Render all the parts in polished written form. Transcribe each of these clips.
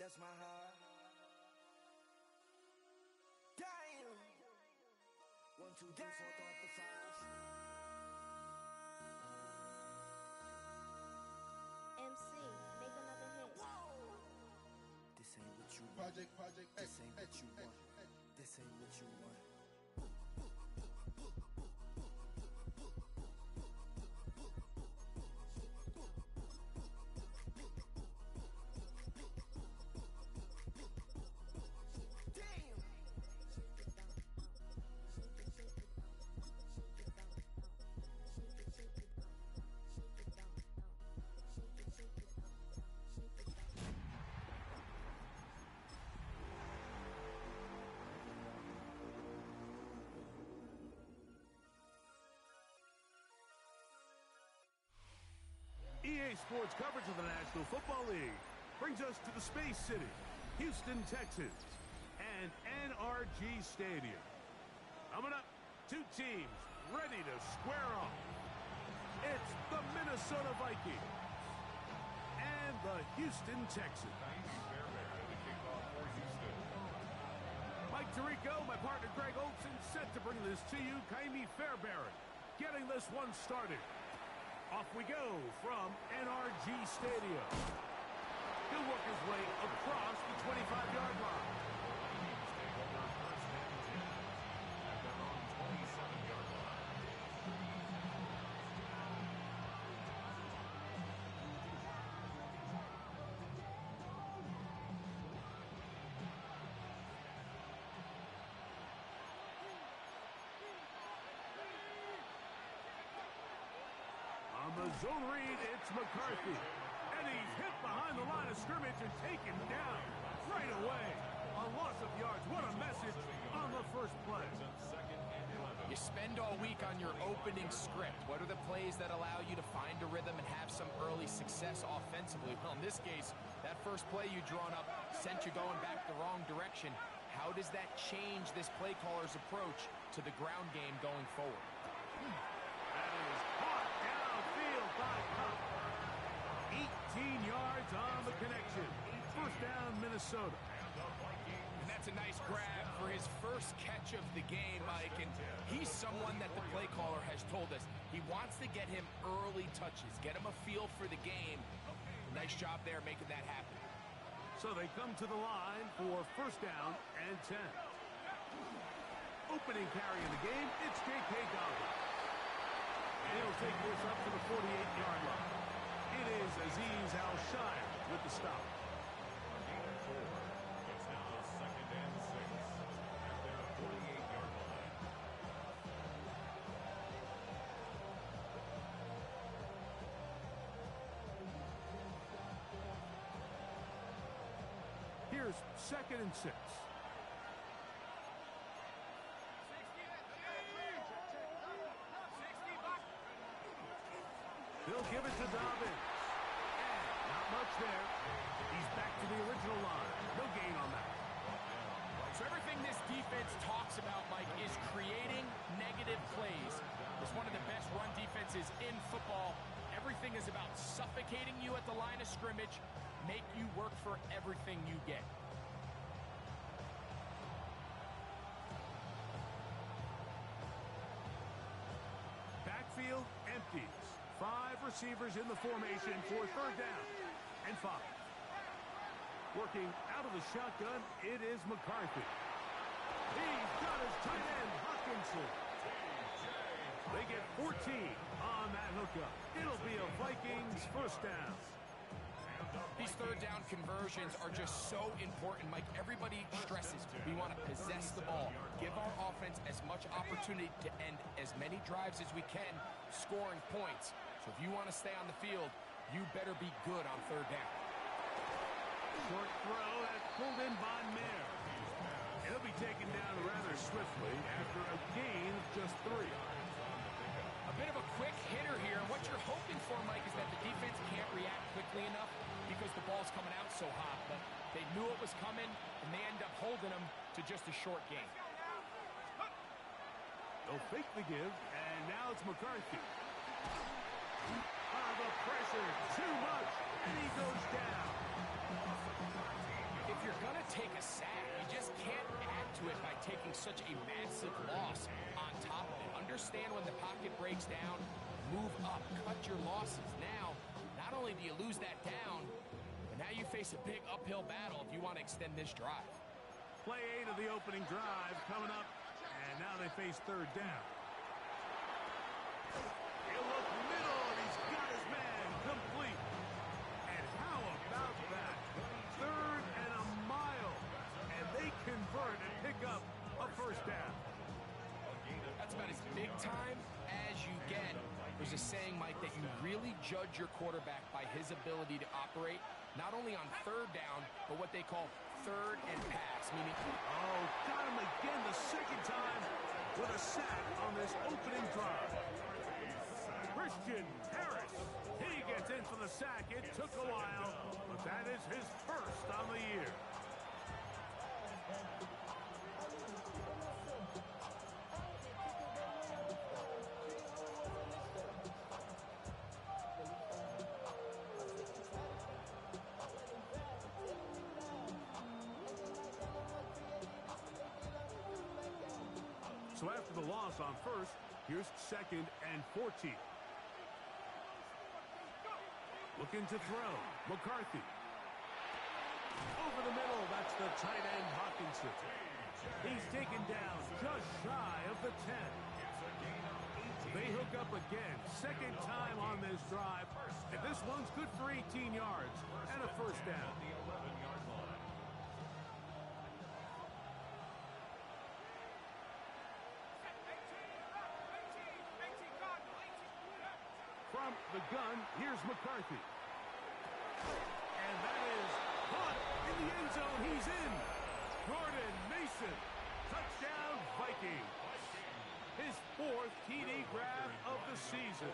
Bless my heart. Damn. 1, 2, 3, 4, 5. MC, make another hit. Whoa. This ain't what you want. Project. This ain't what you want. This ain't what you want. EA Sports coverage of the National Football League brings us to the Space City, Houston, Texas, and NRG Stadium. Coming up, two teams ready to square off. It's the Minnesota Vikings and the Houston Texans. Mike Tirico, my partner Greg Olson, set to bring this to you. Kaimi Fairbairn getting this one started. Off we go from NRG Stadium. He'll work his way across the 25-yard line. Take over first and 10 at their own 27-yard line. On the zone read, it's McCarthy. And he's hit behind the line of scrimmage and taken down right away. A loss of yards. What a message on the first play. You spend all week on your opening script. What are the plays that allow you to find a rhythm and have some early success offensively? Well, in this case, that first play you drawn up sent you going back the wrong direction. How does that change this play caller's approach to the ground game going forward? That is caught downfield by Cup. 18 yards on the connection. First down, Minnesota. And that's a nice grab for his first catch of the game, Mike. And he's someone that the play caller has told us he wants to get him early touches, get him a feel for the game. Nice job there making that happen. So they come to the line for first down and 10. Opening carry in the game, it's J.K. Dobbins. And he'll take this up to the 48-yard line. It is Azeez Al-Shire with the stop. It's now second and 6 at their 48-yard line. Here's second and 6. He'll give it to Dobbins. And not much there. He's back to the original line. No gain on that. So everything this defense talks about, Mike, is creating negative plays. It's one of the best run defenses in football. Everything is about suffocating you at the line of scrimmage, make you work for everything you get. Backfield empties. 5 receivers in the formation for third down and 5. Working out of the shotgun, it is McCarthy. He's got his tight end, Hawkinson. They get 14 on that hookup. It'll be a Vikings first down. These third down conversions are just so important, Mike. Everybody stresses we want to possess the ball, give our offense as much opportunity to end as many drives as we can, scoring points. So if you want to stay on the field, you better be good on third down. Short throw that's pulled in by Mayer. He'll be taken down rather swiftly after a gain of just 3. A bit of a quick hitter here. What you're hoping for, Mike, is that the defense can't react quickly enough because the ball's coming out so hot. But they knew it was coming, and they end up holding them to just a short gain. They'll fake the give, and now it's McCarthy. The pressure, too much, and he goes down. take a sack. You just can't add to it by taking such a massive loss on top of it. Understand when the pocket breaks down, move up, cut your losses. Now, not only do you lose that down, but now you face a big uphill battle if you want to extend this drive. Play 8 of the opening drive coming up, and now they face third down. He'll look middle, and he's got his man complete. And how about that? Third and a mile, and they convert and pick up a first down. That's about as big time as you get. There's a saying, Mike, that you really judge your quarterback by his ability to operate, not only on third down, but what they call third and pass, meaning... Oh, got him again the second time with a sack on this opening drive. Christian Harris, he gets in for the sack. It took a while, but that is his first on the year. So after the loss on first, here's 2nd and 14. Looking to throw. McCarthy. Over the middle, that's the tight end Hawkinson. He's taken down just shy of the 10. They hook up again. Second time on this drive. And this one's good for 18 yards and a first down. From the gun, here's McCarthy. And that is caught in the end zone. He's in. Jordan Mason. Touchdown, Vikings. His 4th TD grab of the season.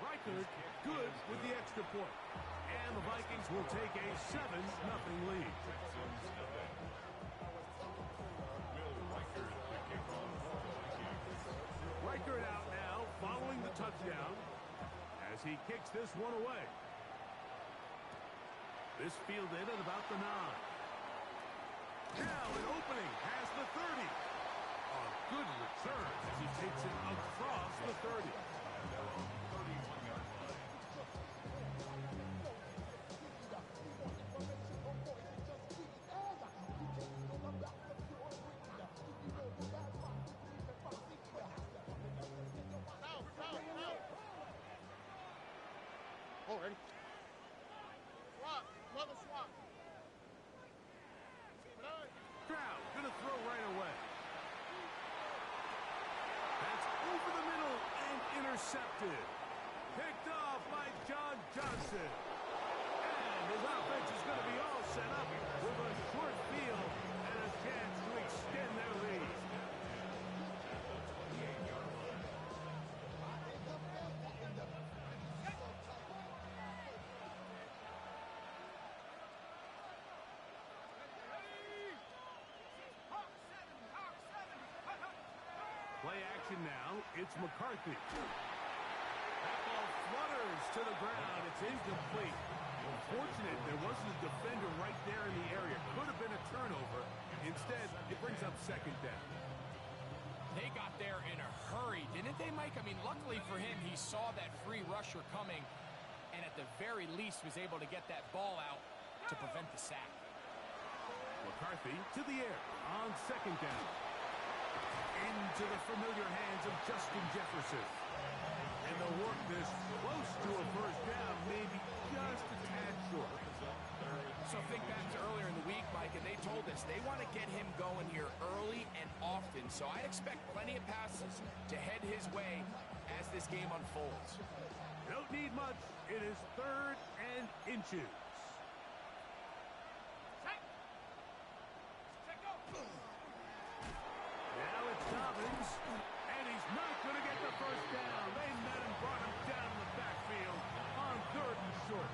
Reichert good with the extra point. And the Vikings will take a 7-0 lead. Reichert out now, following the touchdown, as he kicks this one away. This fielded at about the 9. Now an opening past the 30. A good return as he takes it across the 30. Oh, ready? Swap. Another swap. Stroud gonna throw right away. That's over the middle and intercepted. Picked off by John Johnson. And his offense is going to be all set up with a short field and a chance to extend their lead. Play action now. It's McCarthy. That ball flutters to the ground. It's incomplete. Unfortunate there wasn't a defender right there in the area. Could have been a turnover. Instead, it brings up 2nd down. They got there in a hurry, didn't they, Mike? I mean, luckily for him, he saw that free rusher coming and at the very least was able to get that ball out to prevent the sack. McCarthy to the air on 2nd down. Into the familiar hands of Justin Jefferson. And they'll work this close to a first down, maybe just a tad short. So think back to earlier in the week, Mike, and they told us they want to get him going here early and often. So I expect plenty of passes to head his way as this game unfolds. Don't need much. It is 3rd and inches. Now it's Dobbins, and he's not going to get the first down. They met him, brought him down in the backfield on 3rd and short.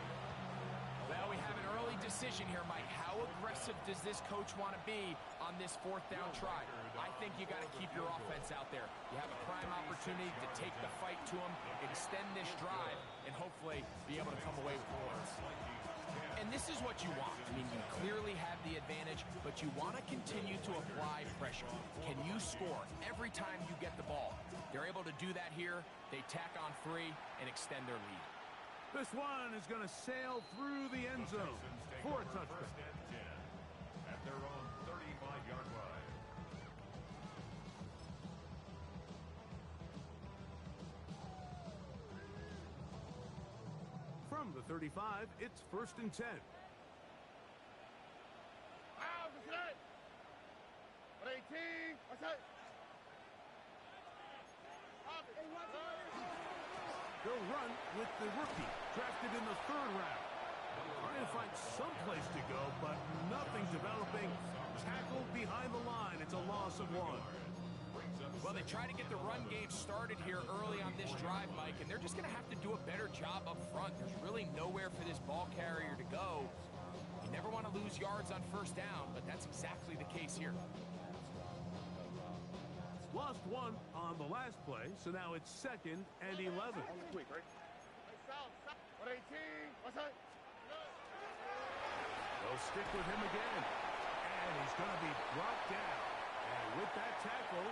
Well, we have an early decision here, Mike. How aggressive does this coach want to be on this 4th down try? I think you got to keep your offense out there. You have a prime opportunity to take the fight to them, extend this drive, and hopefully be able to come away with points. And this is what you want. I mean, you clearly have the advantage, but you want to continue to apply pressure. Can you score every time you get the ball? They're able to do that here. They tack on 3 and extend their lead. This one is going to sail through the end zone for a touchdown. First and 10 at their own 35-yard line. From the 35, it's first and 10. Out, that's it. 18, that's it. They'll run with the rookie, drafted in the 3rd round. Trying to find some place to go, but nothing developing. Tackled behind the line. It's a loss of 1. Well, they try to get the run game started here early on this drive, Mike, and they're just going to have to do a better job up front. There's really nowhere for this ball carrier to go. You never want to lose yards on first down, but that's exactly the case here. Lost 1 on the last play, so now it's 2nd and 11. Quick, right? South, 18, that's it. They'll stick with him again, and he's going to be brought down. And with that tackle,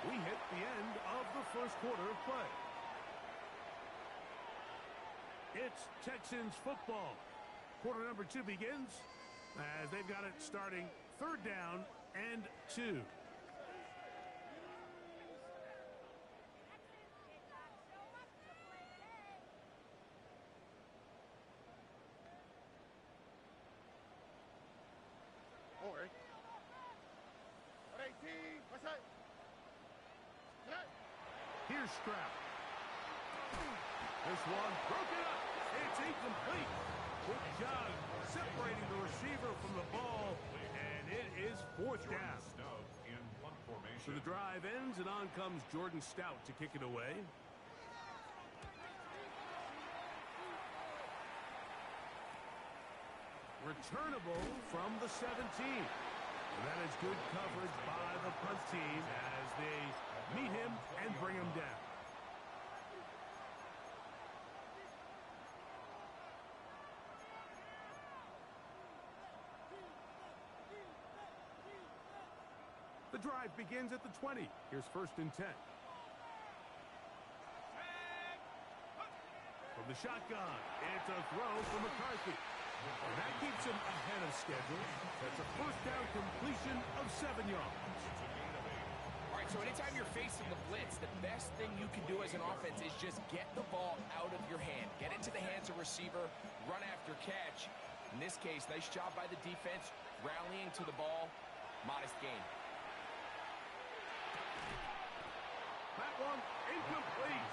we hit the end of the first quarter of play. It's Texans football. Quarter number 2 begins as they've got it starting 3rd down and 2. Don't worry. 18, that's it. Here's Stroud. This one broken up. It's incomplete. Good job separating the receiver from the ball, and it is 4th down. Stout in punt formation. So the drive ends, and on comes Jordan Stout to kick it away. Returnable from the 17. And that is good coverage by the punt team as they meet him and bring him down. The drive begins at the 20. Here's first and 10. From the shotgun, it's a throw for McCarthy. And that keeps him ahead of schedule. That's a first down completion of 7 yards. All right, so anytime you're facing the blitz, the best thing you can do as an offense is just get the ball out of your hand. Get into the hands of receiver, run after catch. In this case, nice job by the defense, rallying to the ball, modest gain. That one incomplete.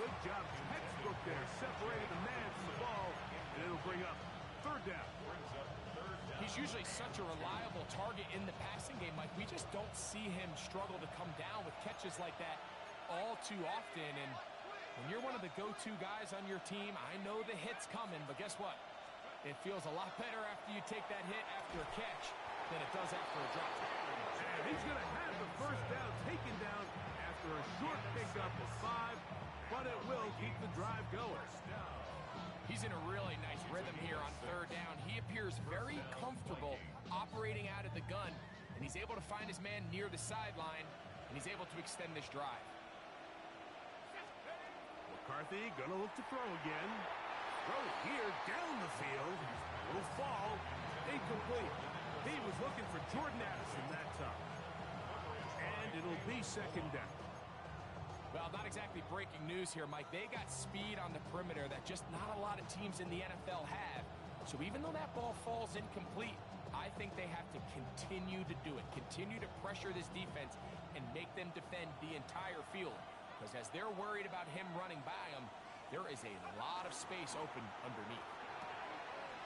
Good job, textbook there, separated the man from the ball, and it'll bring up 3rd down. He's usually such a reliable target in the passing game, Mike. We just don't see him struggle to come down with catches like that all too often. And when you're one of the go-to guys on your team, I know the hit's coming, but guess what? It feels a lot better after you take that hit after a catch than it does after a drop. And he's going to have the first down taken down after a short pickup of 5, but it will keep the drive going. He's in a really nice rhythm here on 3rd down. He appears very comfortable operating out of the gun, and he's able to find his man near the sideline, and he's able to extend this drive. McCarthy going to look to throw again. Throw here down the field. Will fall. Incomplete. He was looking for Jordan Addison that time. And it'll be 2nd down. Well, not exactly breaking news here, Mike. They got speed on the perimeter that just not a lot of teams in the NFL have. So even though that ball falls incomplete, I think they have to continue to do it. Continue to pressure this defense and make them defend the entire field. Because as they're worried about him running by them, there is a lot of space open underneath.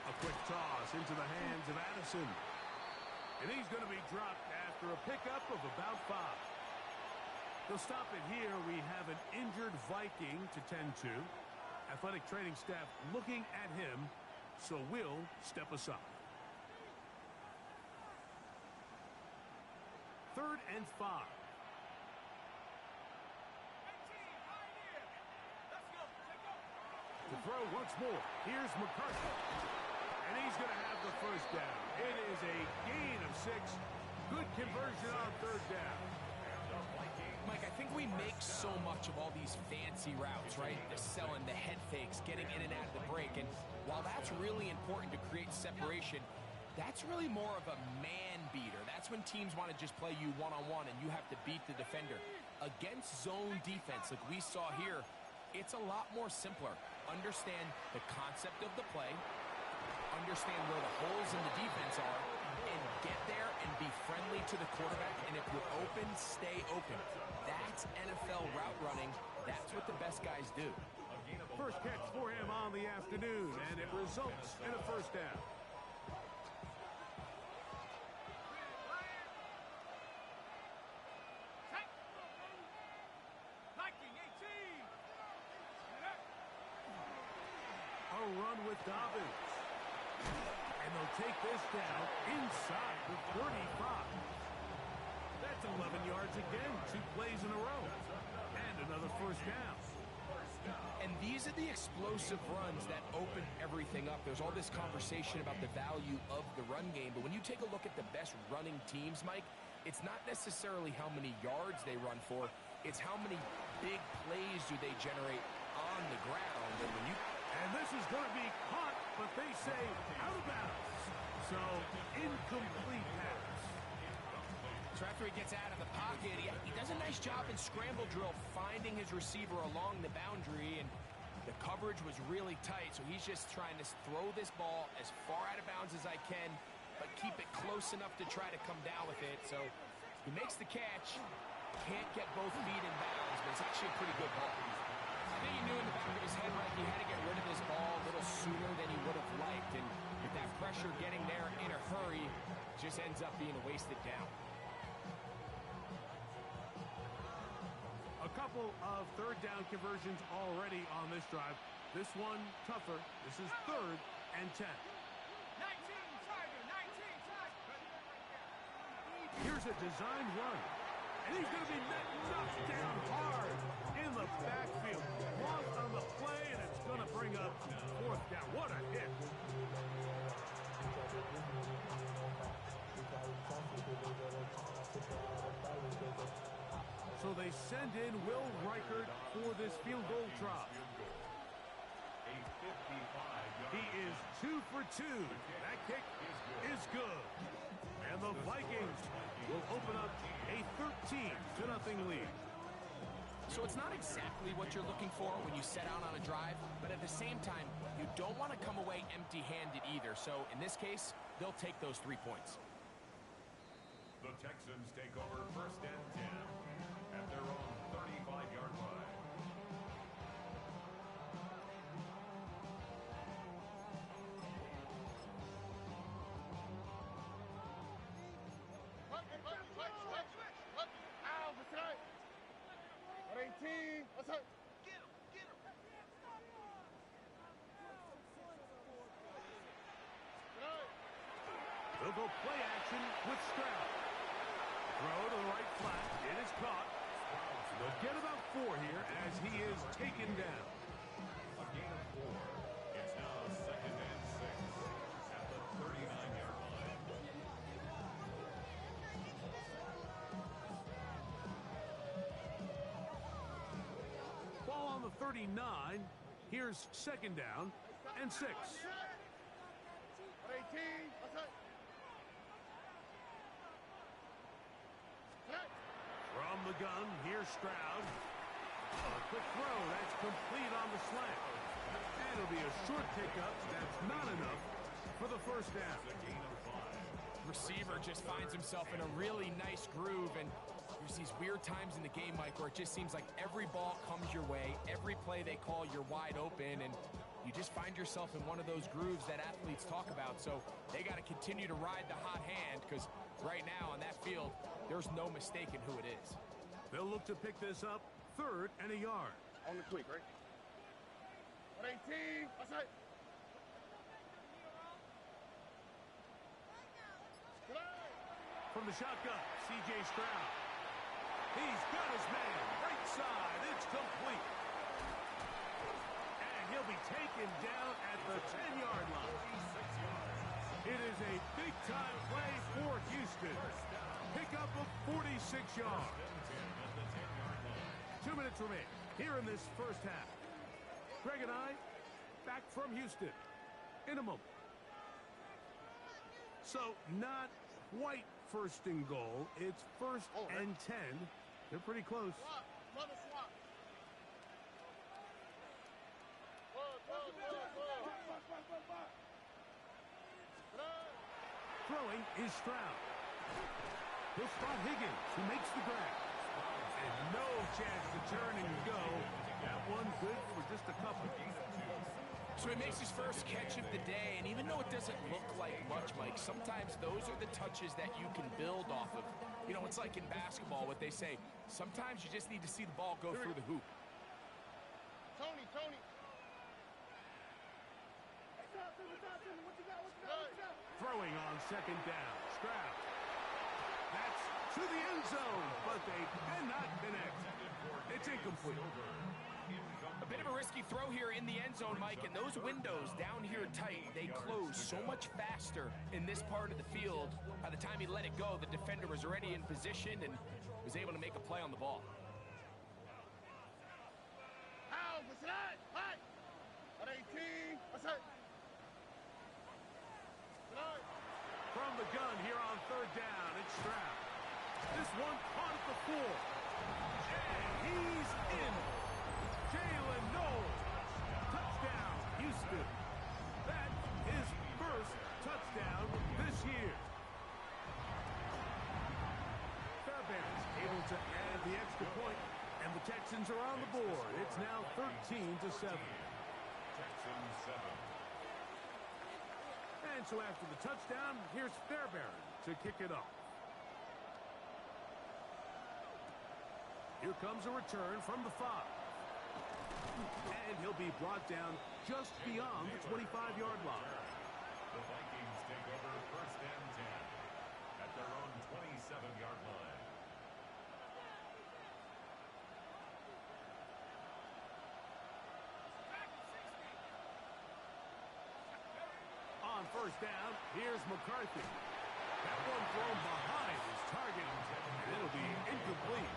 A quick toss into the hands of Addison. And he's going to be dropped after a pickup of about 5. They'll stop it here. We have an injured Viking to tend to. Athletic training staff looking at him, so we'll step aside. 3rd and 5. To throw once more. Here's McCarthy. And he's going to have the first down. It is a gain of 6. Good conversion on third down. Mike, I think we make so much of all these fancy routes, right? The selling, the head fakes, getting in and out of the break. And while that's really important to create separation, that's really more of a man beater. That's when teams want to just play you one-on-one and you have to beat the defender. Against zone defense like we saw here, it's a lot more simpler. Understand the concept of the play, understand where the holes in the defense are, and get there and be friendly to the quarterback. And if you're open, stay open. That's NFL route running. That's what the best guys do. First catch for him on the afternoon, and it results in a first down. A run with Dobbins. And they'll take this down inside the 35. That's 11 yards again, 2 plays in a row. And another first down. And these are the explosive runs that open everything up. There's all this conversation about the value of the run game, but when you take a look at the best running teams, Mike, it's not necessarily how many yards they run for, it's how many big plays do they generate on the ground. And when you... And this is going to be caught, but they say out of bounds. So, incomplete pass. So after he gets out of the pocket, he does a nice job in scramble drill finding his receiver along the boundary, and the coverage was really tight, so he's just trying to throw this ball as far out of bounds as I can, but keep it close enough to try to come down with it. So he makes the catch, can't get both feet in bounds, but it's actually a pretty good ball. I think he knew in the back of his head, right, he had to get rid of this ball a little sooner than he would have liked, and with that pressure getting there in a hurry, just ends up being a wasted down. A couple of third down conversions already on this drive. This one tougher. This is 3rd and 10. 19 Tiger, 19 Tiger. Here's a designed run. And he's going to be knocked down hard in the backfield. Lost on the play, and it's going to bring up 4th down. What a hit. So they send in Will Reichert for this field goal try. He is 2 for 2. That kick is good. And the Vikings will open up a 13-0 lead. So it's not exactly what you're looking for when you set out on a drive, but at the same time, you don't want to come away empty-handed either. So in this case, they'll take those 3 points. The Texans take over 1st and 10 at their own 35-yard line. Ow, what's that? 18, what's up? Get him. They'll go play action with Stroud. Throw to the right flat. It is caught. They'll get about 4 here as he is taken down. A gain of 4. It's now 2nd and 6 at the 39-yard line. Ball on the 39. Here's 2nd down and 6. 18, what's up? From the gun, here's Stroud. A quick throw, that's complete on the slant. And it'll be a short pickup. That's not enough for the first down. Receiver just finds himself in a really nice groove, and there's these weird times in the game, Mike, where it just seems like every ball comes your way, every play they call, you're wide open, and you just find yourself in one of those grooves that athletes talk about. So they got to continue to ride the hot hand, because right now on that field, there's no mistaking who it is. They'll look to pick this up 3rd and a yard. On the quick, right? 18, what's up? from the shotgun. C.J. Stroud. He's got his man. Right side. It's complete. And he'll be taken down at the 10-yard line. It is a big-time play for Houston. Pickup of 46 yards. 2 minutes remain here in this first half. Greg and I back from Houston in a moment. So not quite first and goal. It's first and 10. They're pretty close. Mother swap. Throwing is Stroud. He'll spot Higgins, who makes the grab. And no chance to turn and go. That one good for just a couple. So he makes his first catch of the day, and even though it doesn't look like much, Mike, sometimes those are the touches that you can build off of. You know, it's like in basketball, what they say, sometimes you just need to see the ball go through the hoop. Tony. Throwing on second down. Stroud. That's to the end zone, but they cannot connect. It's incomplete. A bit of a risky throw here in the end zone, Mike, and those windows down here tight, they close so much faster in this part of the field. By the time he let it go, the defender was already in position and was able to make a play on the ball. How was that? Hi. At 18. What's that? From the gun here on third down, it's Stroud. This one caught at the 4. And he's in. Jalen Knowles. Touchdown, Houston. That's his first touchdown this year. Fairbanks able to add the extra point, and the Texans are on the board. It's now 13-7. Texans 7. And so after the touchdown, here's Fairbairn to kick it off. Here comes a return from the 5. And he'll be brought down just beyond the 25-yard line. The Vikings take over first and 10 at their own 27-yard line. On first down, here's McCarthy. That one thrown behind his target, and it'll be incomplete.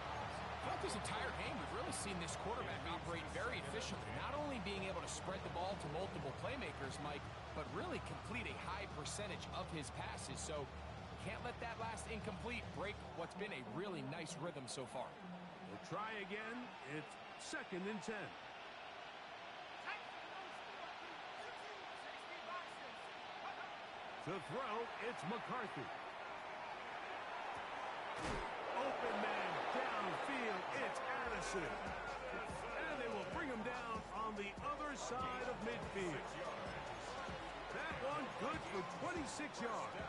Throughout this entire game, we've really seen this quarterback operate very efficiently, not only being able to spread the ball to multiple playmakers, Mike, but really complete a high percentage of his passes. So can't let that last incomplete break what's been a really nice rhythm so far. We'll try again. It's second and 10. To throw, it's McCarthy. Open man downfield, it's Addison. And they will bring him down on the other side of midfield. That one good for 26 yards.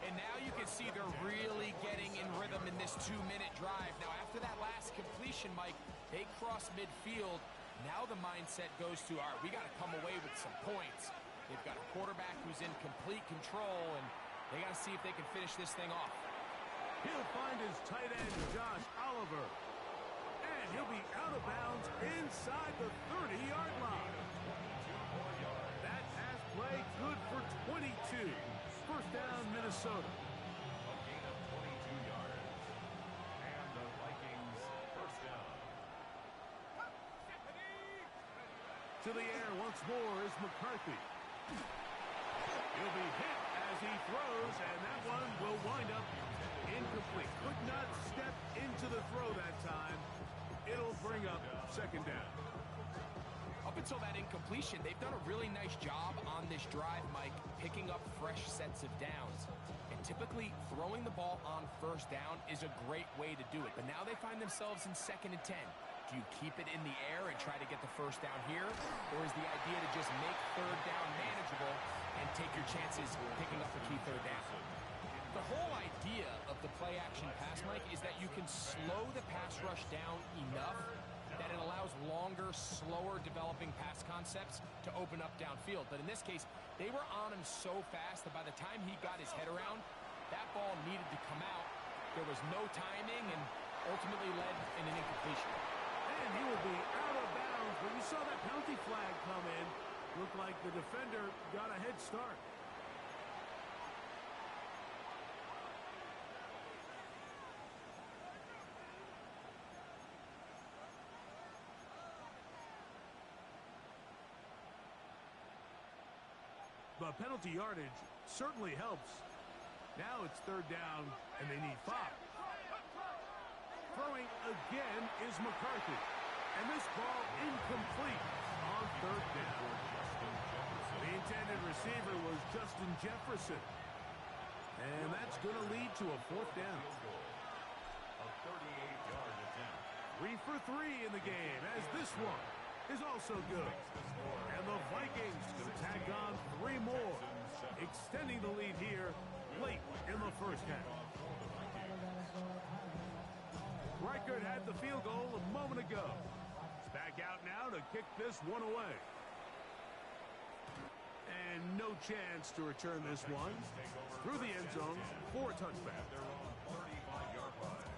And now you can see they're really getting in rhythm in this 2-minute drive. Now, after that last completion, Mike, they cross midfield. Now the mindset goes to, all right, we got to come away with some points. They've got a quarterback who's in complete control, and they got to see if they can finish this thing off. He'll find his tight end, Josh Oliver. And he'll be out of bounds inside the 30-yard line. That pass play good for 22. First down, Minnesota. A gain of 22 yards. And the Vikings first down. To the air once more is McCarthy. He'll be hit as he throws, and that one will wind up incomplete. Could not step into the throw that time. It'll bring up second down. Up until that incompletion, they've done a really nice job on this drive, Mike, picking up fresh sets of downs. And typically, throwing the ball on first down is a great way to do it. But now they find themselves in second and 10. Do you keep it in the air and try to get the first down here? Or is the idea to just make third down manageable and take your chances picking up a key third down? The whole idea of the play-action pass, Mike, is that you can slow the pass rush down enough that it allows longer, slower developing pass concepts to open up downfield. But in this case, they were on him so fast that by the time he got his head around, That ball needed to come out. There was no timing and ultimately led in an incompletion. And he will be out of bounds. When you saw that penalty flag come in, looked like the defender got a head start. But penalty yardage certainly helps. Now it's third down, and they need 5. Throwing again is McCarthy. And this ball incomplete on third down. The intended receiver was Justin Jefferson. And that's going to lead to a 4th down. A 38-yard attempt. 3 for 3 in the game, as this one is also good. And the Vikings can tack on 3 more, extending the lead here late in the first half. Reichert had the field goal a moment ago. He's back out now to kick this one away. And no chance to return this one through the end zone for a touchback. Their own 35-yard line.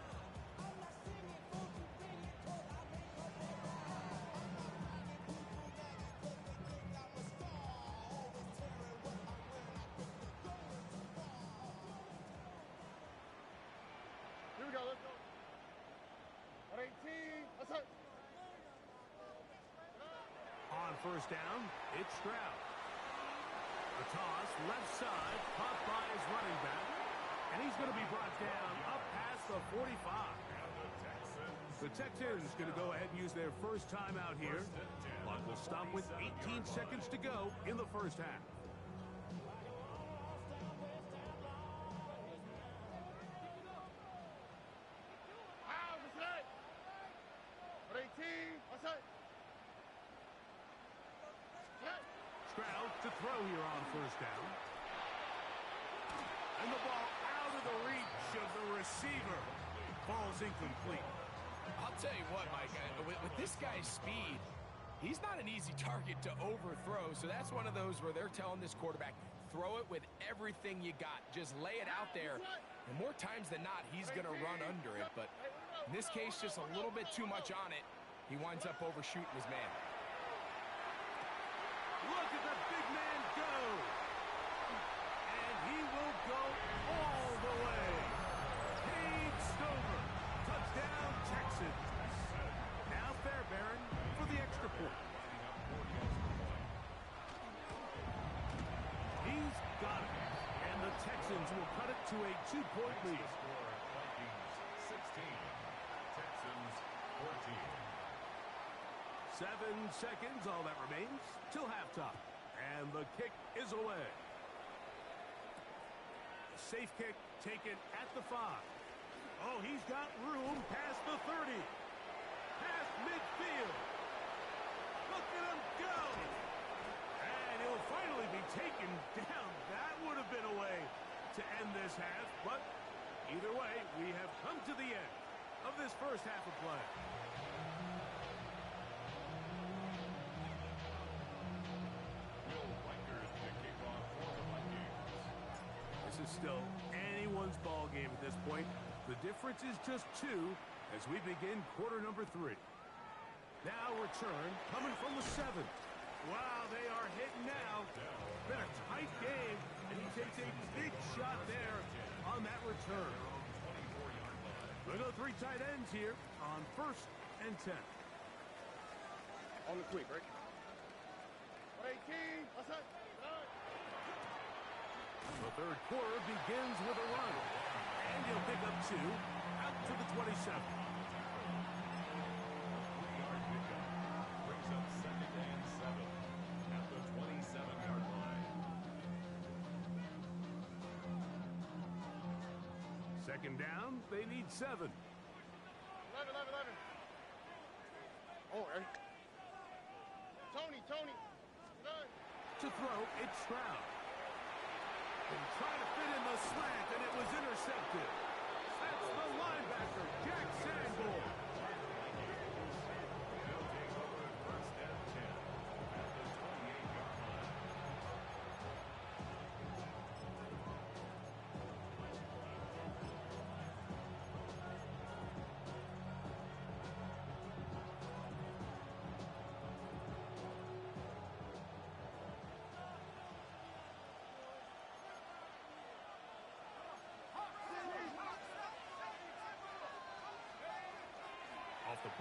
Here we go, let's go. At 18, let's hit. On first down, it's Stroud. The toss, left side, caught by his running back. And he's going to be brought down up past the 45. The Texans going to go ahead and use their first timeout here. Clock will stop with 18 seconds to go in the first half. Out, let's hit. At 18, let's hit. Stroud to throw here on first down. And the ball out of the reach of the receiver. Ball's incomplete. I'll tell you what, Mike, with this guy's speed, he's not an easy target to overthrow. So that's one of those where they're telling this quarterback, throw it with everything you got. Just lay it out there. And more times than not, he's going to run under it. But in this case, just a little bit too much on it. He winds up overshooting his man. Look at the big man go. And he will go all the way. Cade Stover. Touchdown, Texans. Now Fairbairn for the extra point. He's got it. And the Texans will cut it to a 2-point lead. Vikings 16, Texans 14. 7 seconds, all that remains, till halftime. And the kick is away. Safe kick taken at the 5. Oh, he's got room past the 30. Past midfield. Look at him go. And he'll finally be taken down. That would have been a way to end this half. But either way, we have come to the end of this first half of play. This is still anyone's ball game at this point. The difference is just 2 as we begin quarter number 3. Now return coming from the 7. Wow, they are hitting now. Been a tight game, and he takes a big shot there on that return. We'll go 3 tight ends here on 1st and 10. On the quick, right? At 18, let's hit. The third quarter begins with a run. And he'll pick up 2 out to the 27. Brings up 2nd and 7 at the 27-yard line. 2nd down, they need 7. 11. Oh, right. Tony. Good. To throw, it's Stroud. And trying to fit in the slant, and it was intercepted. That's the linebacker, Jack Sanborn. They'll take over at 1st and 10 at the 28-yard line.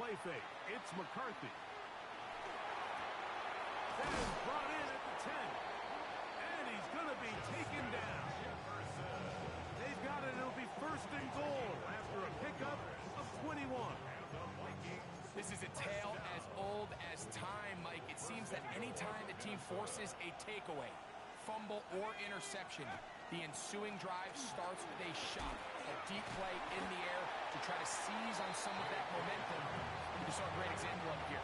play fake. It's McCarthy. That is brought in at the 10. And he's going to be taken down. They've got it. It'll be first and goal after a pickup of 21. This is a tale as old as time, Mike. It seems that any time the team forces a takeaway, fumble, or interception, the ensuing drive starts with a shot, a deep play in the air to try to seize on some of that momentum. You saw a great example of here.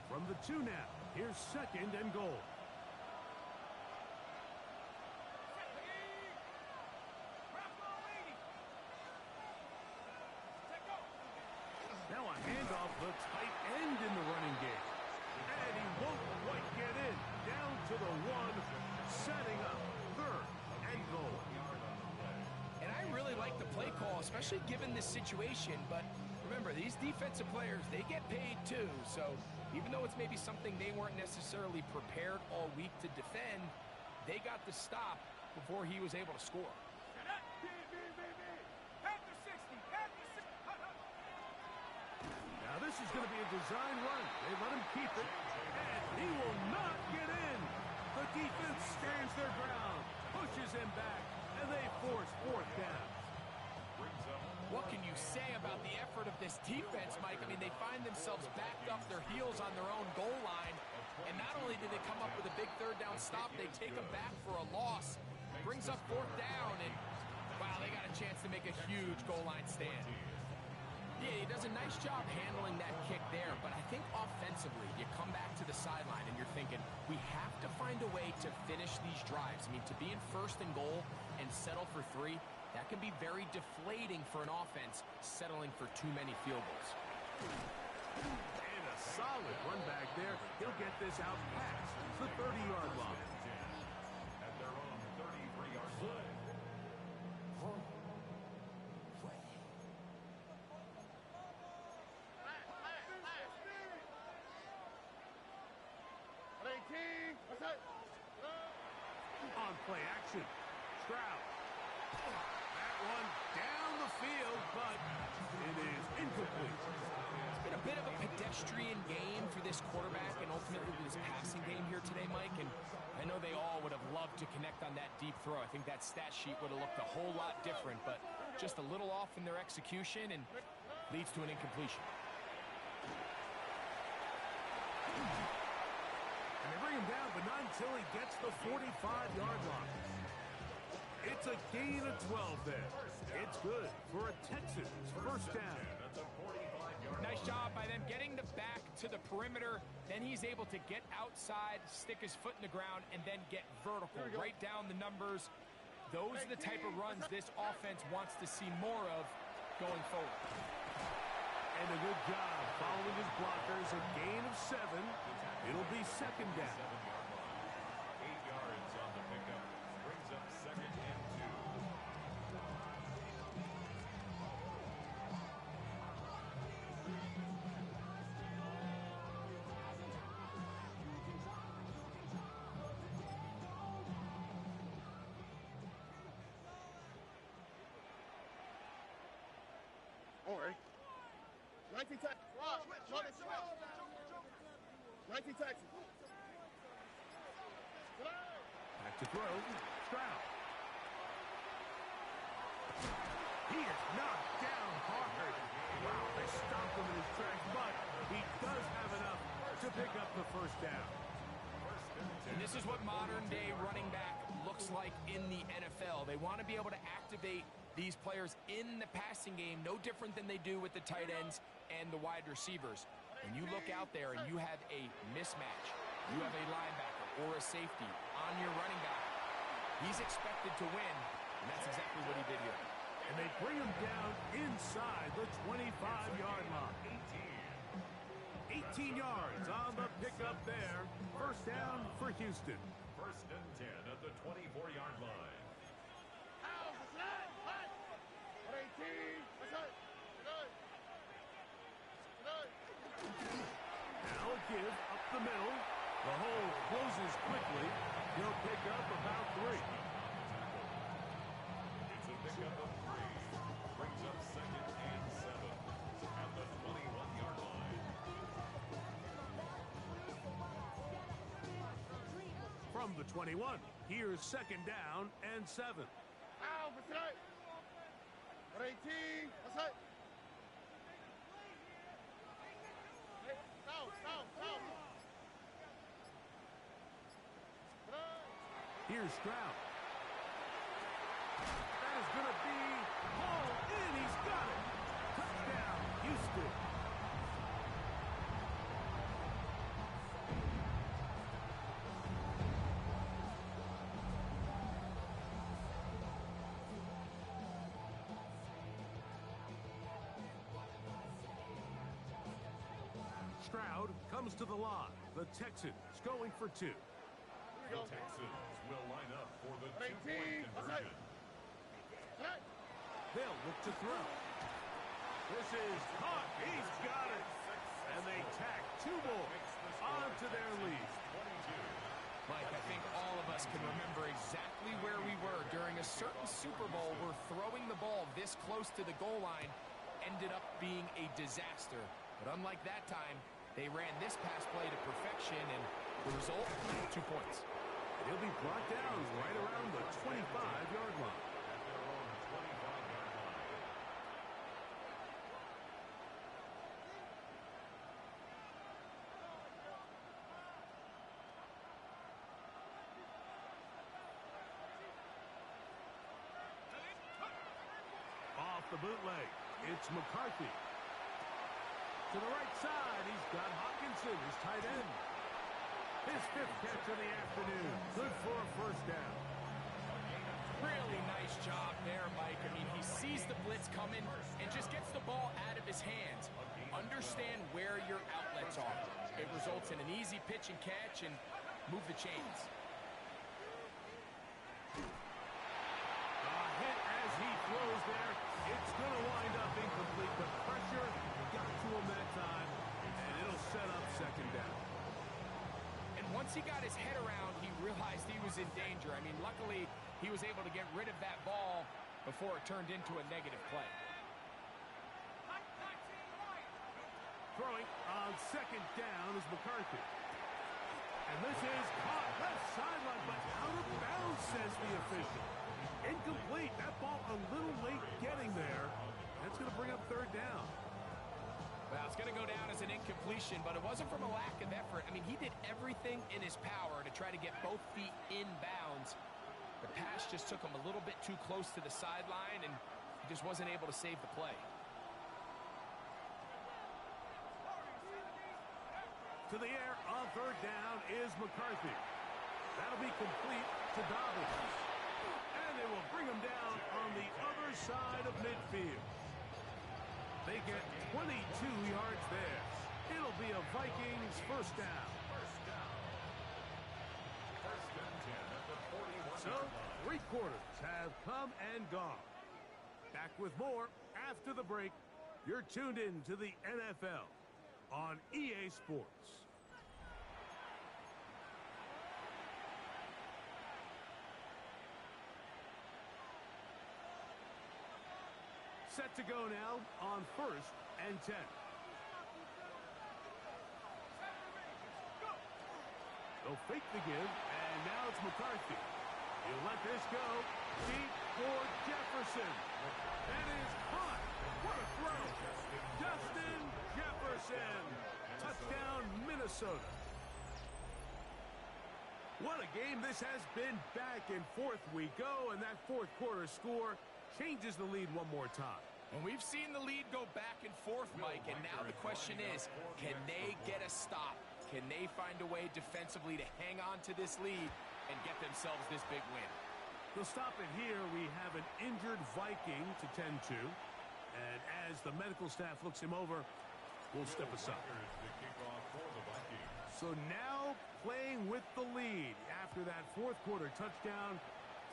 From the 2 now, here's second and goal. Now a handoff, the tight end in the running game. And he won't quite get in. Down to the 1, setting up third and goal. And I really like the play call, especially given this situation. But remember, these defensive players, they get paid too. So even though it's maybe something they weren't necessarily prepared all week to defend, they got the stop before he was able to score. Now this is going to be a design run. They let him keep it, and he will not get in. The defense stands their ground, pushes him back, and they force fourth down. What can you say about the effort of this defense, Mike? I mean, they find themselves backed up their heels on their own goal line, and not only did they come up with a big third down stop, they take them back for a loss. Brings up fourth down, and wow, they got a chance to make a huge goal line stand. Yeah, he does a nice job handling that kick there, but I think offensively, you come back to the sideline and you're thinking, we have to find a way to finish these drives. I mean, to be in first and goal and settle for 3, that can be very deflating for an offense settling for too many field goals. And a solid run back there. He'll get this out past the 30-yard line. At their own 33-yard line. On play action, Stroud. That one down the field, but it is incomplete. It's been a bit of a pedestrian game for this quarterback and ultimately this passing game here today, Mike. And I know they all would have loved to connect on that deep throw. I think that stat sheet would have looked a whole lot different, but just a little off in their execution and leads to an incompletion. And they bring him down, but not until he gets the 45-yard line. It's a gain of 12 there. It's good for a Texans first down. Nice job by them getting the back to the perimeter. Then he's able to get outside, stick his foot in the ground, and then get vertical right down the numbers. Those are the type of runs this offense wants to see more of going forward. And a good job following his blockers. A gain of 7. It'll be second down. 8 yards on the pickup. Brings up second and 2. All right. 19 Texans. Switch. 19 Texans. Back to throw. Stroud. He is knocked down hard. Wow, they stopped him in his tracks, but he does have enough to pick up the first down. And this is what modern-day running back looks like in the NFL. They want to be able to activate these players in the passing game, no different than they do with the tight ends and the wide receivers. When you look out there and you have a mismatch, you have a linebacker or a safety on your running back, he's expected to win, and that's exactly what he did here. And they bring him down inside the 25-yard line. 18 yards on the pickup there. First down for Houston. First and 10 at the 24-yard line. Now a give up the middle. The hole closes quickly. He'll pick up about 3. It's a pickup of 3. Brings up 2nd and 7 at the 21-yard line. From the 21, here's 2nd down and 7. Ow, what's right? 118, what's right? Here's Stroud. That is going to be hauled in. He's got it. Touchdown, Houston. Stroud comes to the line. The Texans going for 2. The Texans will line up for the 2-point conversion. They'll look to throw. This is caught. He's got it. And they tack 2 more onto their lead. Mike, I think all of us can remember exactly where we were during a certain Super Bowl where throwing the ball this close to the goal line ended up being a disaster. But unlike that time, they ran this pass play to perfection, and the result, 2 points. He'll be brought down right around the 25-yard line. At their own 25-yard line. Off the bootleg, it's McCarthy. To the right side, he's got Hawkinson, his tight end. His 5th catch of the afternoon. Good for a 1st down. Really nice job there, Mike. I mean, he sees the blitz coming and just gets the ball out of his hands. Understand where your outlets are. It results in an easy pitch and catch and move the chains. A hit as he throws there. It's going to wind up incomplete, but pressure got to him that time, and it'll set up 2nd down. And once he got his head around, he realized he was in danger. I mean, luckily, he was able to get rid of that ball before it turned into a negative play. Throwing on 2nd down is McCarthy. And this is caught left sideline, but out of bounds, says the official. Incomplete. That ball a little late getting there. That's going to bring up 3rd down. Well, it's going to go down as an incompletion, but it wasn't from a lack of effort. I mean, he did everything in his power to try to get both feet in bounds. The pass just took him a little bit too close to the sideline, and he just wasn't able to save the play. To the air on 3rd down is McCarthy. That'll be complete to Dobbins. And they will bring him down on the other side of midfield. They get 22 yards there. It'll be a Vikings 1st down. First and 10 at the 41. So, 3 quarters have come and gone. Back with more after the break. You're tuned in to the NFL on EA Sports. Set to go now on 1st and 10. They'll fake the give, and now it's McCarthy. He'll let this go deep for Jefferson. That is caught. What a throw. Justin Jefferson. Touchdown, Minnesota. What a game this has been. Back and forth we go, and that 4th quarter score changes the lead one more time. And we've seen the lead go back and forth, Mike, and now the question is, can they get a stop? Can they find a way defensively to hang on to this lead and get themselves this big win? They'll stop it here. We have an injured Viking to tend to. And as the medical staff looks him over, we'll step aside. So now playing with the lead after that 4th quarter touchdown.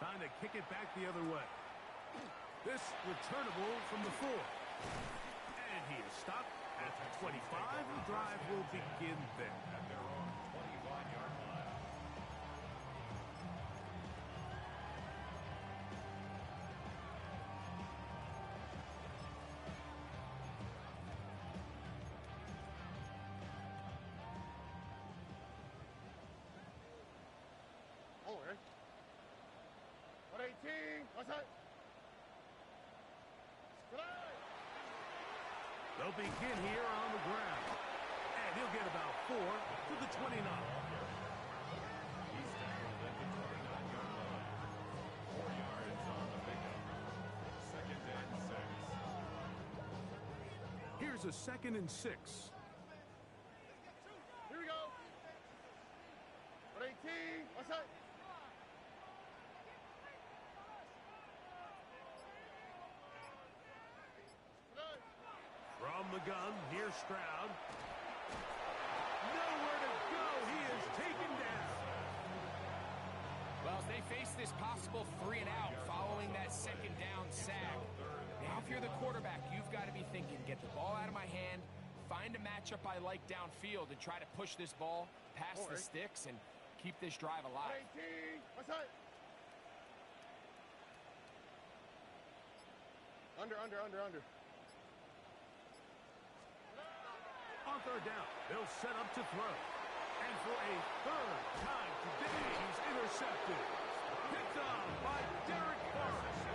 Time to kick it back the other way. This returnable from the 4. And he is stopped at the 25. The drive will begin there. At their own Oh, ready? 118. What's that? They'll begin here on the ground. And he'll get about 4 to the 29. He's tackled at the 29-yard line. 4 yards on the pickup. 2nd and 6. Here's a 2nd and 6. Here we go. 118. What's that? From the gun, here's Stroud. Nowhere to go. He is taken down. Well, as they face this possible 3 and out following that 2nd down sack, now if you're the quarterback, you've got to be thinking, get the ball out of my hand, find a matchup I like downfield, and try to push this ball past the sticks and keep this drive alive. 118. What's that? Under. On 3rd down, they'll set up to throw. And for a 3rd time today, he's intercepted. Picked off by Derek Forrest.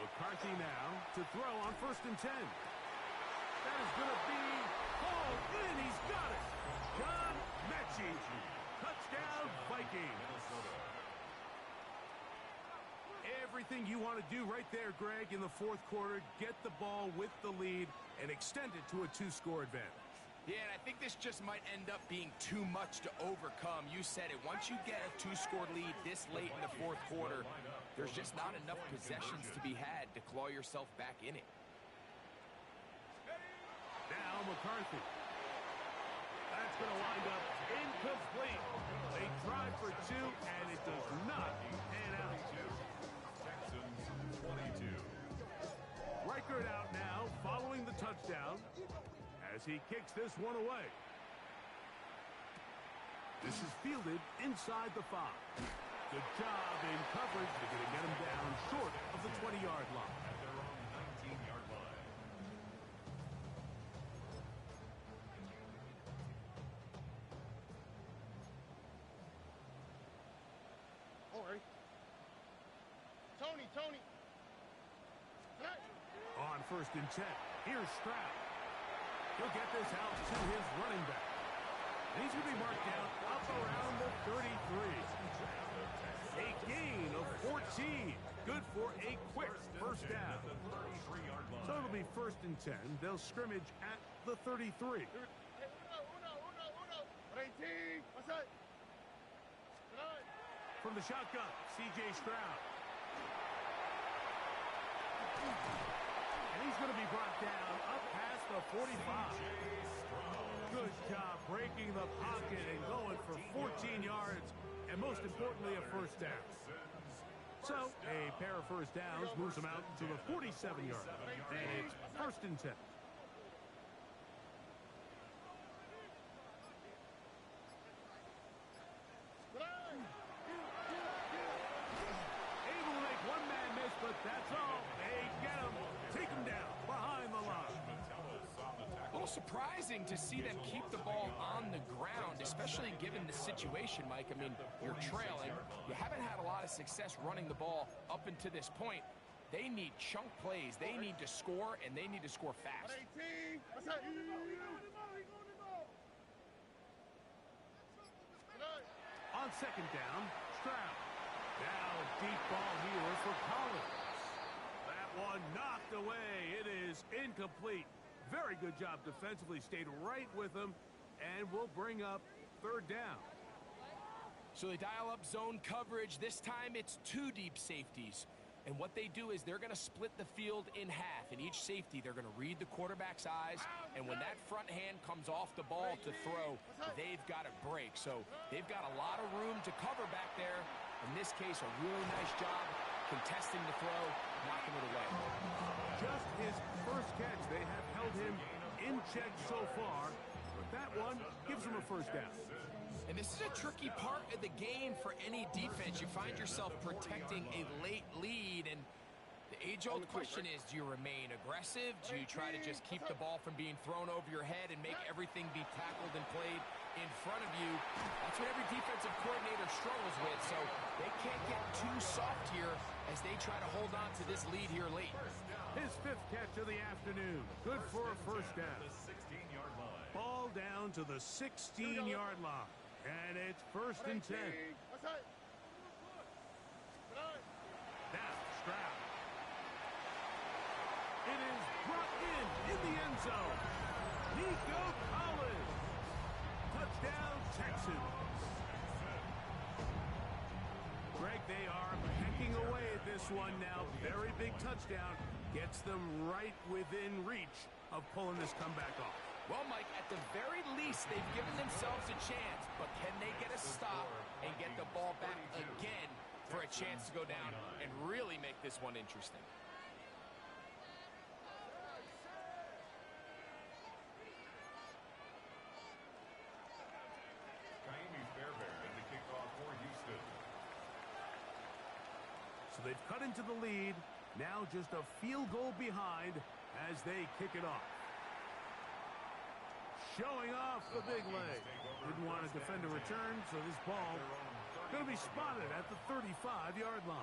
McCarthy now to throw on 1st and 10. That is going to be hauled in. He's got it. John Mechie. Touchdown, Vikings. Everything you want to do right there, Greg, in the 4th quarter. Get the ball with the lead and extend it to a 2-score advantage. Yeah, and I think this just might end up being too much to overcome. You said it. Once you get a 2-score lead this late in the 4th quarter, there's just not enough possessions to be had to claw yourself back in it. Now McCarthy. That's going to wind up incomplete. They tried for 2, and it does not pan out. Texans 22. Reichert out now, following the touchdown, as he kicks this one away. This is fielded inside the 5. Good job in coverage. They're going to get him down short of the 20-yard line. At their own 19-yard line. Oh, ready? Tony. On 1st and 10, here's Stroud. He'll get this out to his running back. And he's going to be marked down up around the 33. A gain of 14. Good for a quick 1st down. So it'll be 1st and 10. They'll scrimmage at the 33. 118. What's that? From the shotgun, C.J. Stroud. And he's going to be brought down up past the 45. Good job breaking the pocket and going for 14 yards, and most importantly, a 1st down. So, a pair of 1st downs moves them out to the 47-yard line, and it's 1st and 10. Able to make one man miss, but that's all. They get him, take him down behind the line. A little surprising to see them keep the ball on the ground, especially given the situation, Mike. I mean, you're trailing. You haven't had a lot of success running the ball up until this point. They need chunk plays. They need to score, and they need to score fast. 118. What's that? On 2nd down, Stroud. Now a deep ball here for Collins. That one knocked away. It is incomplete. Very good job defensively. Stayed right with him, and will bring up 3rd down. So they dial up zone coverage. This time it's 2 deep safeties. And what they do is they're going to split the field in half. In each safety, they're going to read the quarterback's eyes. And when that front hand comes off the ball to throw, they've got to break. So they've got a lot of room to cover back there. In this case, a really nice job contesting the throw, knocking it away. Just his first catch. They have held him in check so far. But that one gives him a first down. And this is a tricky part of the game for any defense. You find yourself protecting a late lead, and the age-old question is, do you remain aggressive? Do you try to just keep the ball from being thrown over your head and make everything be tackled and played in front of you? That's what every defensive coordinator struggles with, so they can't get too soft here as they try to hold on to this lead here late. His fifth catch of the afternoon. Good for a first down. The 16-yard line. Ball down to the 16-yard line. And it's first and 10. Now, Stroud. It is brought in the end zone. Nico Collins. Touchdown, Texans. Greg, they are pecking away at this one now. Very big touchdown. Gets them right within reach of pulling this comeback off. Well, Mike, at the very least, they've given themselves a chance, but can they get a stop and get the ball back again for a chance to go down and really make this one interesting? So they've cut into the lead. Now just a field goal behind as they kick it off. Showing off the big leg. Didn't want to defend a return, so this ball going to be spotted at the 35-yard line.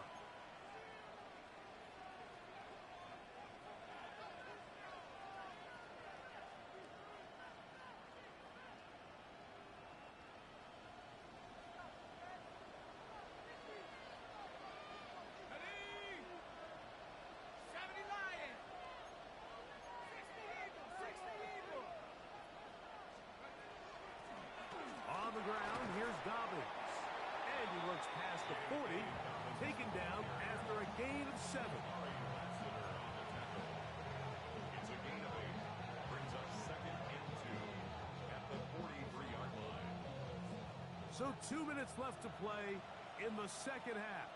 On the ground, here's Dobbins. And he looks past the 40, taken down after a gain of 7. It's a gain of 8. Brings up second and 2 at the 43-yard line. So 2 minutes left to play in the second half.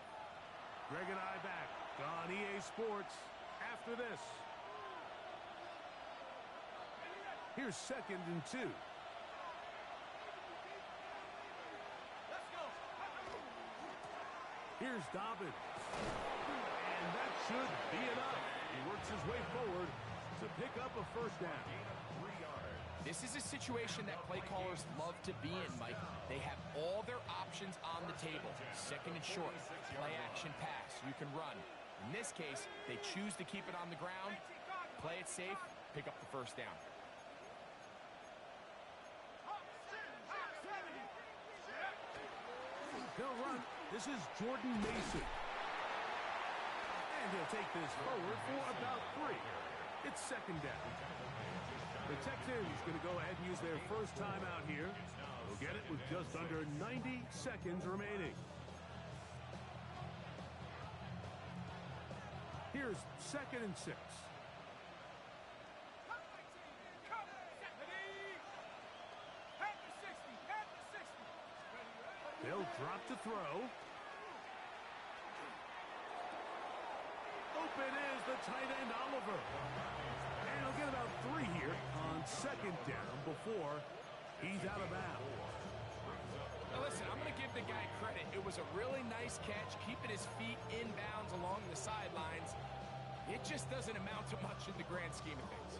Greg and I back on EA Sports after this. Here's second and 2. Here's Dobbins. And that should be enough. He works his way forward to pick up a first down. This is a situation that play callers love to be in, Mike. They have all their options on the table. Second and short, play action pass. You can run. In this case, they choose to keep it on the ground, play it safe, pick up the first down. He'll run. This is Jordan Mason. And he'll take this forward for about 3. It's second down. The Texans going to go ahead and use their first timeout here. They'll get it with just under 90 seconds remaining. Here's second and 6. They'll drop to throw. Open is the tight end, Oliver. And he'll get about 3 here on second down before he's out of bounds. Now listen, I'm going to give the guy credit. It was a really nice catch, keeping his feet in bounds along the sidelines. It just doesn't amount to much in the grand scheme of things.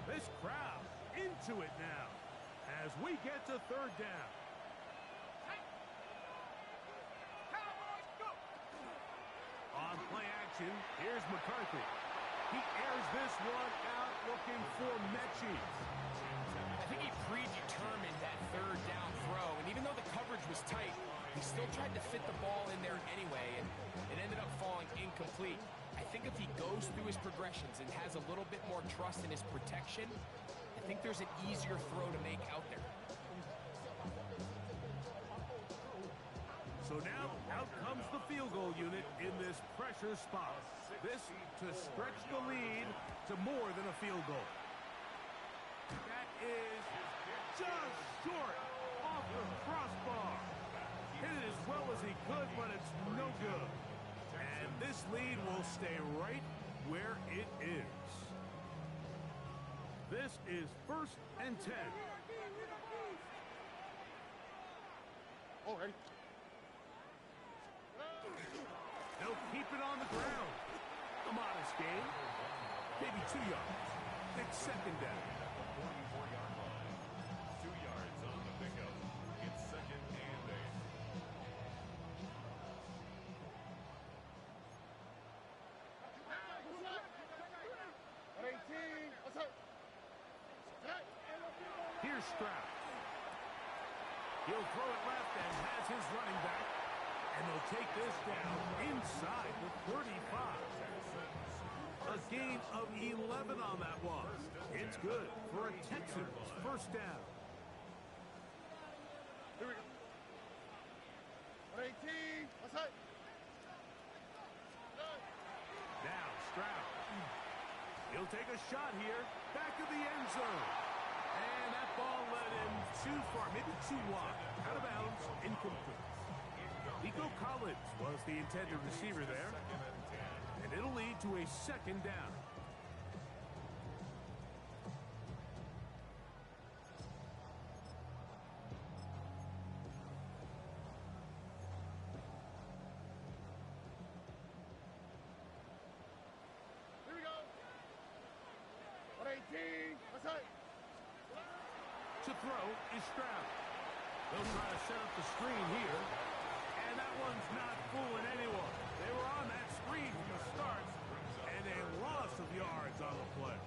This crowd into it now as we get to third down. On play action, here's McCarthy. He airs this one out looking for Mechie. I think he predetermined that third down throw, and even though the coverage was tight, he still tried to fit the ball in there anyway, and it ended up falling incomplete. I think if he goes through his progressions and has a little bit more trust in his protection, I think there's an easier throw to make out there. So now out comes the field goal unit in this pressure spot. This to stretch the lead to more than a field goal. That is just short off the crossbar. Hit it as well as he could, but it's no good. And this lead will stay right where it is. This is 1st and 10. Oh, ready? They'll keep it on the ground. A modest gain. Maybe 2 yards. It's 2nd down. 44-yard line. 2 yards on the pickup. It's 2nd and 118. What's up? Here's Stroud. He'll throw it left and has his running back. And they'll take this down inside the 35. A gain of 11 on that one. It's good for a Texans 1st down. Here we go. 118. What's up? Now Stroud. He'll take a shot here. Back of the end zone. And that ball led him too far, maybe too wide. Out of bounds, incomplete. Nico Collins was the intended receiver there. And it'll lead to a 2nd down. Here we go. 118. What's up? To throw is Stroud. They'll try to set up the screen here. And that one's not fooling anyone. They were on that screen from the start. And a loss of yards on the play.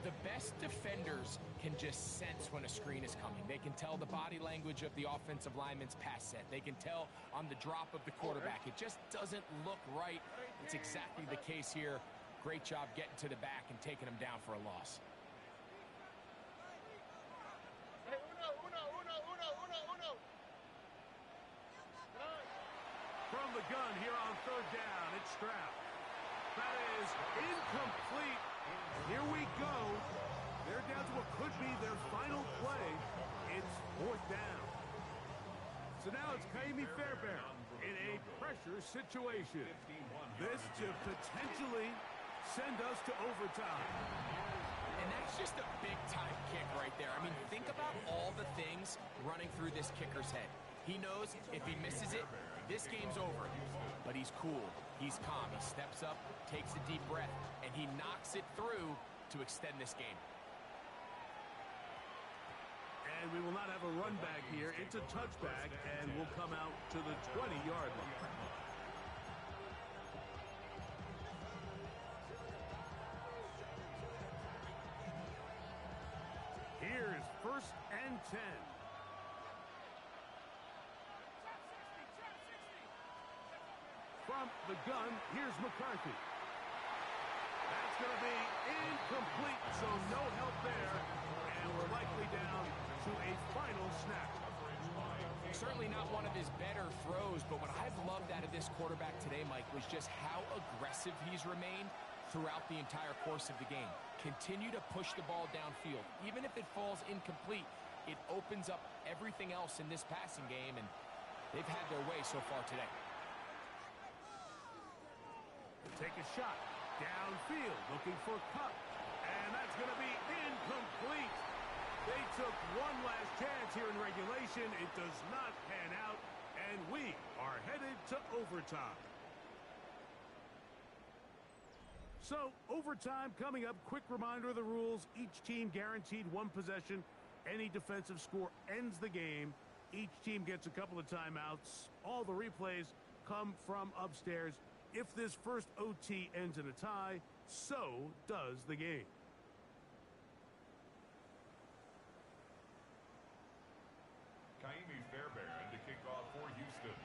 The best defenders can just sense when a screen is coming. They can tell the body language of the offensive lineman's pass set. They can tell on the drop of the quarterback. It just doesn't look right. It's exactly the case here. Great job getting to the back and taking them down for a loss. From the gun here on 3rd down, it's Stroud. That is incomplete. Here we go. They're down to what could be their final play. It's 4th down. So now it's Kaimi Fairbairn in a pressure situation. This to potentially send us to overtime. And that's just a big-time kick right there. I mean, think about all the things running through this kicker's head. He knows if he misses it, this game's over. But he's cool. He's calm. He steps up, takes a deep breath, and he knocks it through to extend this game. And we will not have a run back here. It's a touchback, and we'll come out to the 20-yard line. Here's 1st and 10. From the gun, here's McCarthy. That's going to be incomplete, so no help there. And we're likely down to a final snap. Certainly not one of his better throws, but what I've loved out of this quarterback today, Mike, was just how aggressive he's remained throughout the entire course of the game. Continue to push the ball downfield. Even if it falls incomplete, it opens up everything else in this passing game, and they've had their way so far today. Take a shot downfield, looking for Cup, and that's going to be incomplete. They took one last chance here in regulation. It does not pan out, and we are headed to overtime. So, overtime coming up. Quick reminder of the rules. Each team guaranteed one possession. Any defensive score ends the game. Each team gets a couple of timeouts. All the replays come from upstairs. If this first OT ends in a tie, so does the game. Kaimi Fairbairn to kick off for Houston.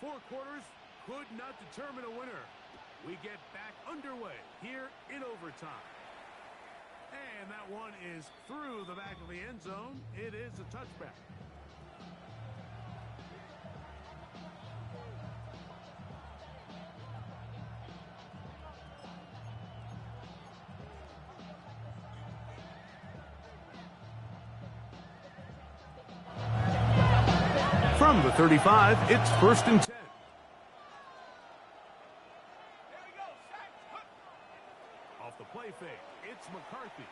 4 quarters could not determine a winner. We get back underway here in overtime. And that one is through the back of the end zone. It is a touchback. From the 35, it's 1st and 10. Off the play fake, it's McCarthy.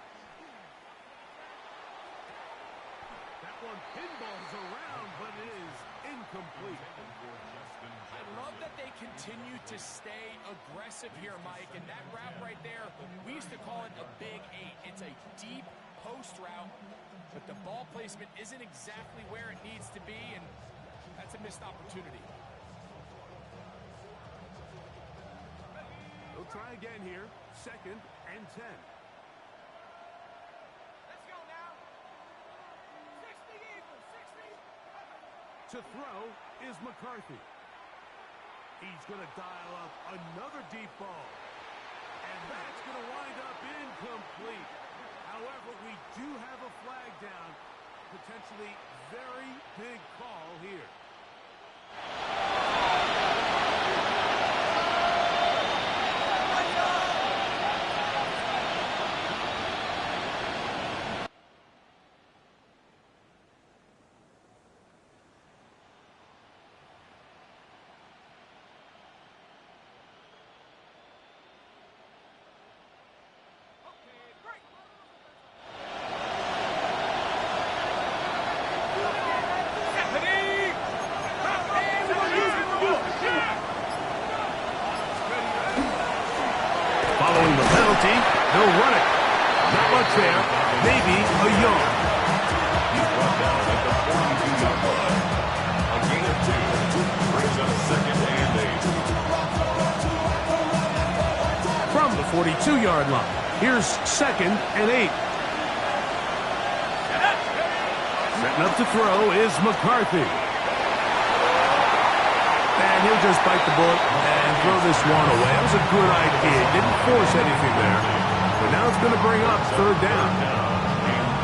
That one pinballs around, but it is incomplete. I love that they continue to stay aggressive here, Mike, and that route right there, we used to call it a big 8. It's a deep post route, but the ball placement isn't exactly where it needs to be, and that's a missed opportunity. They'll try again here, 2nd and 10. Let's go now. 60 Eagles, 60. To throw is McCarthy. He's going to dial up another deep ball. And that's going to wind up incomplete. However, we do have a flag down. Potentially very big call here. Following the penalty, they'll run it. Not much there. Maybe a yard. He's brought down at the 42-yard line. A gain of 2 brings up 2nd and 8. From the 42-yard line, here's 2nd and 8. Setting up to throw is McCarthy. And he'll just bite the bullet and throw this one away. That was a good idea. Didn't force anything there. But now it's going to bring up 3rd down.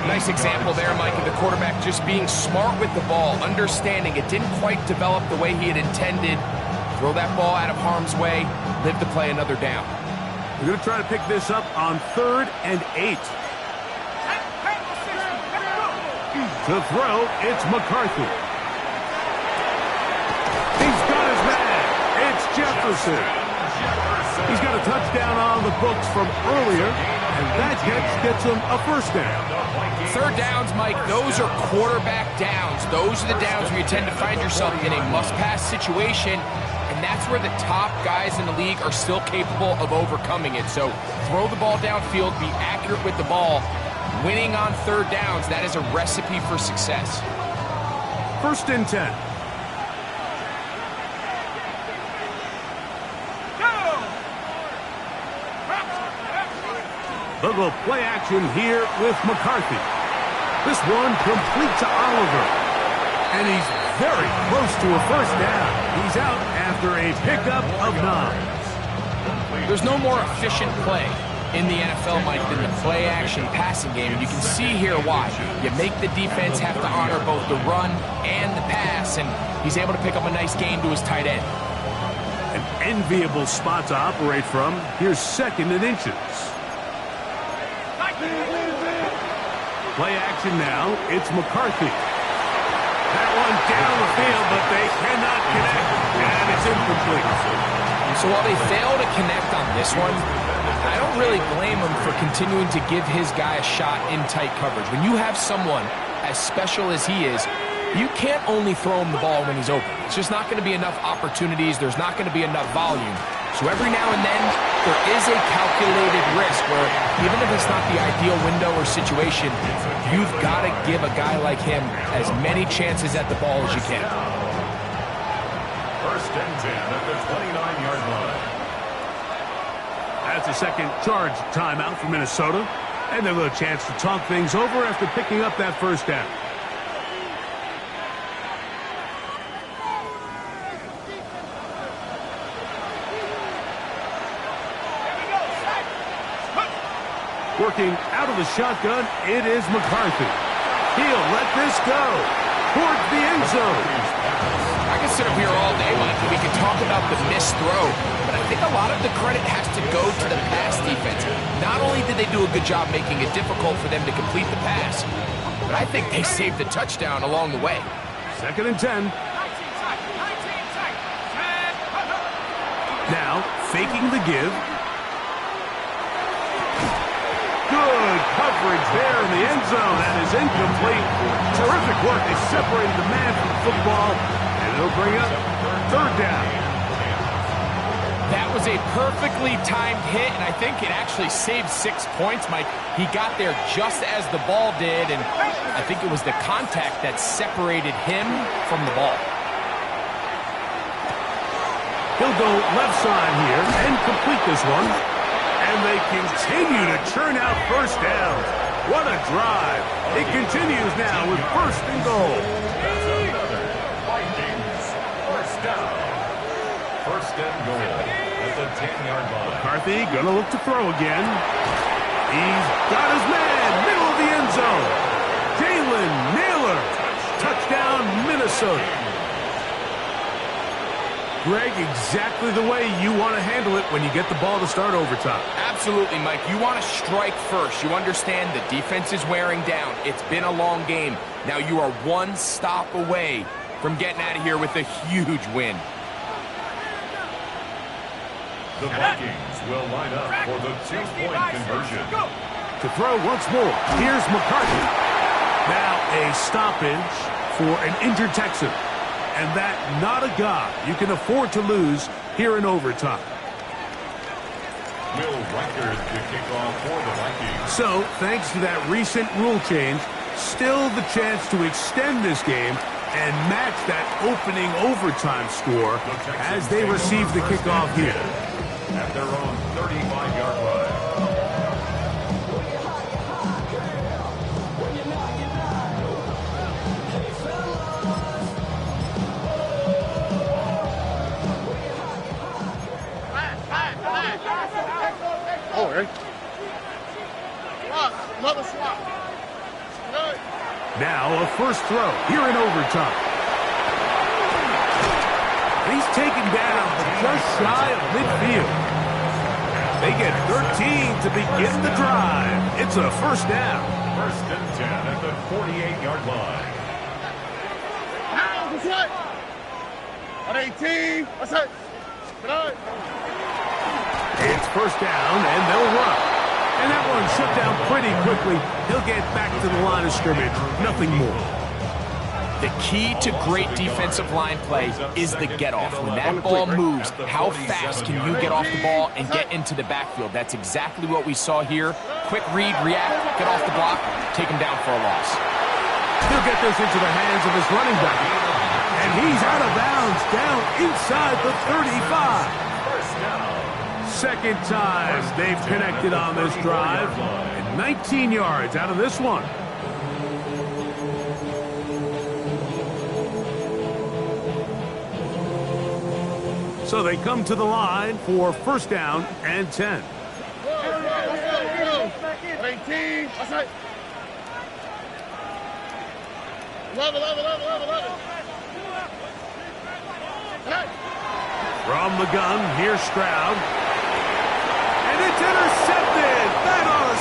Nice example there, Mike, of the quarterback just being smart with the ball, understanding it didn't quite develop the way he had intended. Throw that ball out of harm's way, live to play another down. We're going to try to pick this up on 3rd and 8. To throw, it's McCarthy. He's got his man. It's Jefferson. He's got a touchdown on the books from earlier, and that gets him a 1st down. 3rd downs, Mike, those are quarterback downs. Those are the downs where you tend to find yourself in a must-pass situation, and that's where the top guys in the league are still capable of overcoming it. So throw the ball downfield, be accurate with the ball. Winning on 3rd downs, that is a recipe for success. 1st and 10. They'll go play action here with McCarthy. This one complete to Oliver. And he's very close to a 1st down. He's out after a pickup of 9. There's no more efficient play in the NFL, Mike, than the play-action passing game. And you can see here why. You make the defense have to honor both the run and the pass, and he's able to pick up a nice gain to his tight end. An enviable spot to operate from. Here's 2nd and inches. Play action now. It's McCarthy. That one down the field, but they cannot connect, and it's incomplete. So while they fail to connect on this one, I don't really blame him for continuing to give his guy a shot in tight coverage. When you have someone as special as he is, you can't only throw him the ball when he's open. It's just not going to be enough opportunities. There's not going to be enough volume. So every now and then, there is a calculated risk where even if it's not the ideal window or situation, you've got to give a guy like him as many chances at the ball as you can. 1st and 10 at the 29-yard line. That's a 2nd charge timeout for Minnesota. And they'll have a chance to talk things over after picking up that 1st down. Working out of the shotgun, it is McCarthy. He'll let this go towards the end zone. I can sit up here all day, Mike, and we can talk about the missed throw, but I think a lot of the credit has to go to the pass defense. Not only did they do a good job making it difficult for them to complete the pass, but I think they saved the touchdown along the way. 2nd and 10. faking the give. Good coverage there in the end zone. That is incomplete. Terrific work. They separated the man from the football, and it'll bring up third down. That was a perfectly timed hit, and I think it actually saved 6 points, Mike. He got there just as the ball did, and I think it was the contact that separated him from the ball. He'll go left side here and complete this one. And they continue to churn out first downs. What a drive. It continues now with first and goal. That's another Vikings first down. First and goal at the 10-yard line. McCarthy going to look to throw again. He's got his man, middle of the end zone. Jalen Naylor. Touchdown, Minnesota. Greg, exactly the way you want to handle it when you get the ball to start overtime. Absolutely, Mike. You want to strike first. You understand the defense is wearing down. It's been a long game. Now you are one stop away from getting out of here with a huge win. The Vikings will line up for the two-point conversion. To throw once more, here's McCarthy. Now a stoppage for an injured Texan. And that not a guy you can afford to lose here in overtime. Will Reichard to kick off for the Vikings. So, thanks to that recent rule change, still the chance to extend this game and match that opening overtime score as they receive the kickoff here. At their own 35-yard line. Oh, right. Another swap. Good. Now a first throw here in overtime. He's taken down just shy of midfield. They get 13 to begin the drive. It's a first down. First and 10 at the 48-yard line. What's that? On 18. What's that? Good. It's first down, and they'll run. And that one shut down pretty quickly. He'll get back to the line of scrimmage. Nothing more. The key to great defensive line play is the get-off. When that ball moves, how fast can you get off the ball and get into the backfield? That's exactly what we saw here. Quick read, react, get off the block, take him down for a loss. He'll get this into the hands of his running back. And he's out of bounds, down inside the 35. Second time they've connected on this drive. And 19 yards out of this one. So they come to the line for first down and 10. 18. What's that? 11. From the gun, here's Stroud. And it's intercepted. That ought to